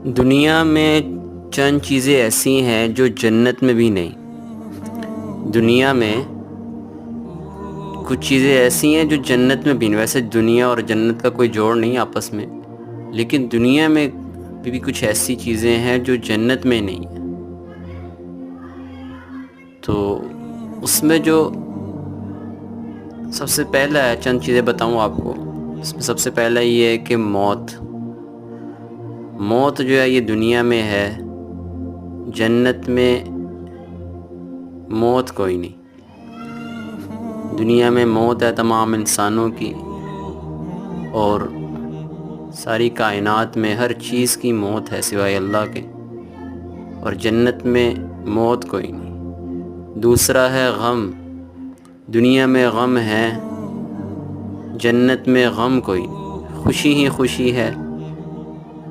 دنیا میں چند چیزیں ایسی ہیں جو جنت میں بھی نہیں۔ دنیا میں کچھ چیزیں ایسی ہیں جو جنت میں بھی نہیں۔ ویسے دنیا اور جنت کا کوئی جوڑ نہیں آپس میں، لیکن دنیا میں بھی کچھ ایسی چیزیں ہیں جو جنت میں نہیں ہیں۔ تو اس میں جو سب سے پہلا ہے، چند چیزیں بتاؤں آپ کو، اس میں سب سے پہلا یہ ہے کہ موت جو ہے یہ دنیا میں ہے، جنت میں موت کوئی نہیں۔ دنیا میں موت ہے تمام انسانوں کی، اور ساری کائنات میں ہر چیز کی موت ہے سوائے اللہ کے، اور جنت میں موت کوئی نہیں۔ دوسرا ہے غم، دنیا میں غم ہے، جنت میں غم کوئی نہیں۔ خوشی ہی خوشی ہے،